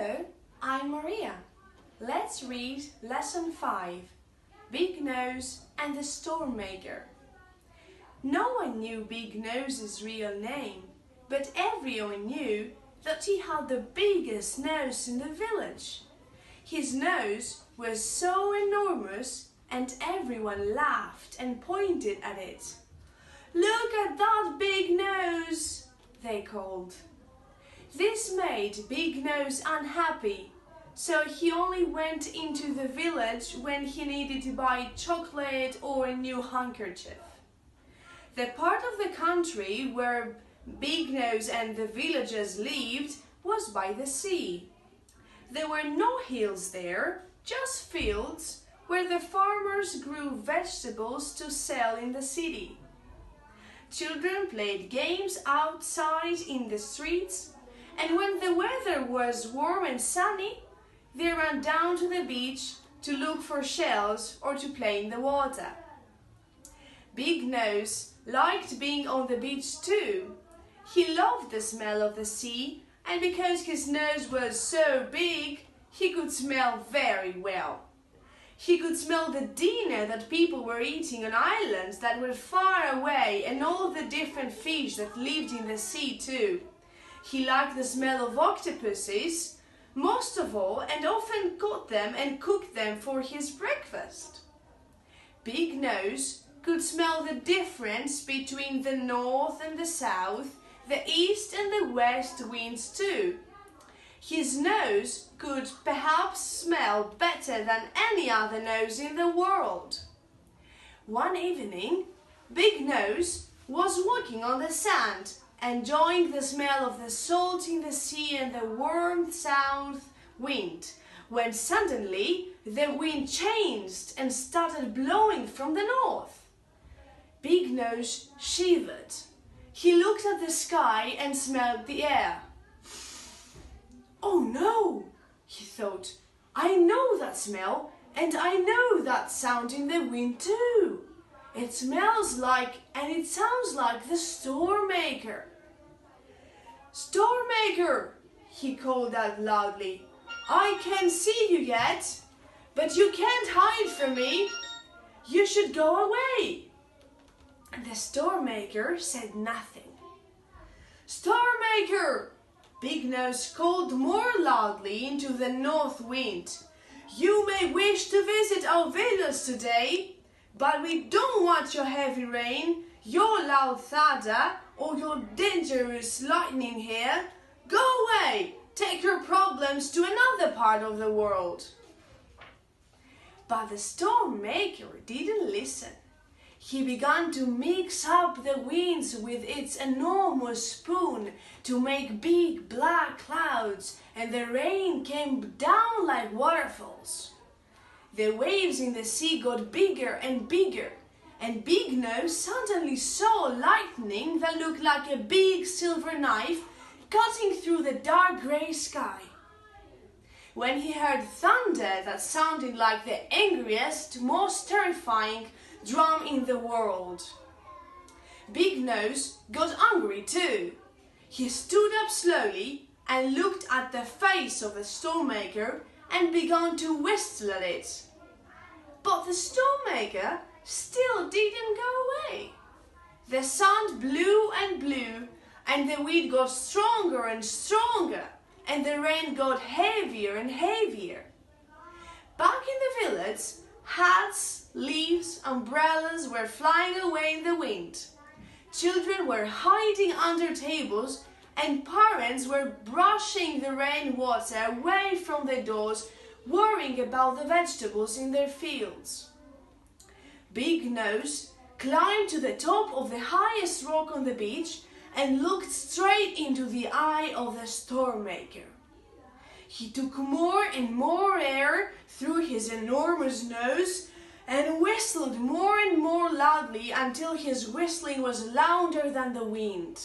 Hello, I'm Maria. Let's read Lesson 5, Big Nose and the Storm Maker. No one knew Big Nose's real name, but everyone knew that he had the biggest nose in the village. His nose was so enormous and everyone laughed and pointed at it. "Look at that big nose!" they called. This made Big Nose unhappy, so he only went into the village when he needed to buy chocolate or a new handkerchief. The part of the country where Big Nose and the villagers lived was by the sea. There were no hills there, just fields where the farmers grew vegetables to sell in the city. Children played games outside in the streets, and when the weather was warm and sunny, they ran down to the beach to look for shells or to play in the water. Big Nose liked being on the beach too. He loved the smell of the sea, and because his nose was so big, he could smell very well. He could smell the dinner that people were eating on islands that were far away and all the different fish that lived in the sea too. He liked the smell of octopuses most of all and often caught them and cooked them for his breakfast. Big Nose could smell the difference between the north and the south, the east and the west winds too. His nose could perhaps smell better than any other nose in the world. One evening, Big Nose was walking on the sand, enjoying the smell of the salt in the sea and the warm south wind, when suddenly the wind changed and started blowing from the north. Big Nose shivered. He looked at the sky and smelled the air. "Oh no," he thought, "I know that smell and I know that sound in the wind too. It smells like and it sounds like the Storm Maker." "Storm Maker," he called out loudly, "I can't see you yet, but you can't hide from me. You should go away." The Storm Maker said nothing. "Storm Maker," Big Nose called more loudly into the north wind, "you may wish to visit our village today, but we don't want your heavy rain, your loud thunder, or your dangerous lightning here. Go away, take your problems to another part of the world." But the Storm Maker didn't listen. He began to mix up the winds with its enormous spoon to make big black clouds, and the rain came down like waterfalls. The waves in the sea got bigger and bigger, and Big Nose suddenly saw lightning that looked like a big silver knife cutting through the dark grey sky. When he heard thunder that sounded like the angriest, most terrifying drum in the world, Big Nose got angry too. He stood up slowly and looked at the face of the Storm Maker and began to whistle at it. But the Storm Maker still didn't go away. The sun blew and blew, and the wind got stronger and stronger, and the rain got heavier and heavier. Back in the village, hats, leaves, umbrellas were flying away in the wind. Children were hiding under tables, and parents were brushing the rainwater away from their doors, worrying about the vegetables in their fields. Big Nose climbed to the top of the highest rock on the beach and looked straight into the eye of the Storm Maker. He took more and more air through his enormous nose and whistled more and more loudly until his whistling was louder than the wind.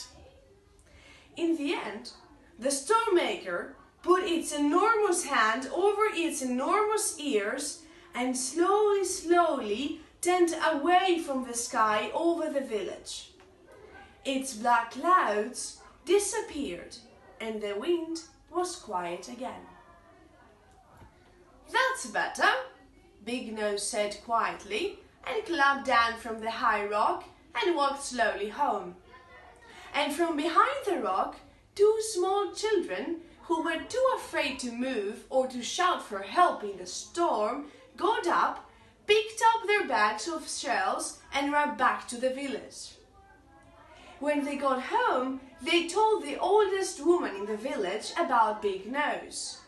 In the end, the Storm Maker put its enormous hand over its enormous ears and slowly turned away from the sky over the village. Its black clouds disappeared and the wind was quiet again. "That's better," Big Nose said quietly, and climbed down from the high rock and walked slowly home. And from behind the rock, two small children, who were too afraid to move or to shout for help in the storm, got up, picked up their bags of shells and ran back to the village. When they got home, they told the oldest woman in the village about Big Nose.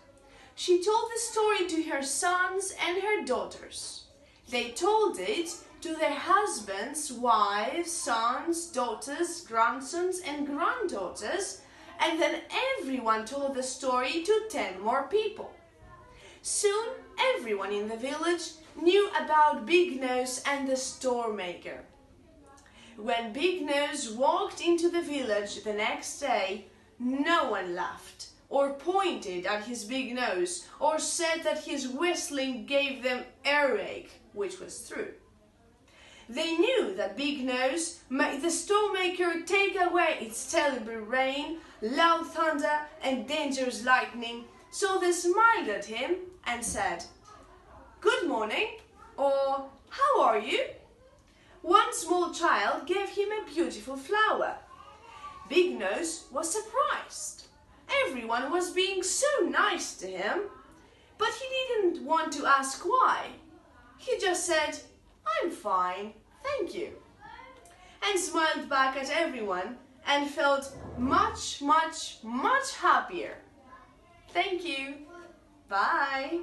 She told the story to her sons and her daughters. They told it to their husbands, wives, sons, daughters, grandsons and granddaughters, and then everyone told the story to 10 more people. Soon everyone in the village knew about Big Nose and the Storm Maker. When Big Nose walked into the village the next day, no one laughed or pointed at his big nose or said that his whistling gave them earache, which was true. They knew that Big Nose made the Storm Maker take away its terrible rain, loud thunder and dangerous lightning, so they smiled at him and said, "Good morning," or "How are you?" One small child gave him a beautiful flower. Big Nose was surprised. Everyone was being so nice to him, but he didn't want to ask why. He just said, "I'm fine, thank you," and smiled back at everyone and felt much, much, much happier. Thank you. Bye.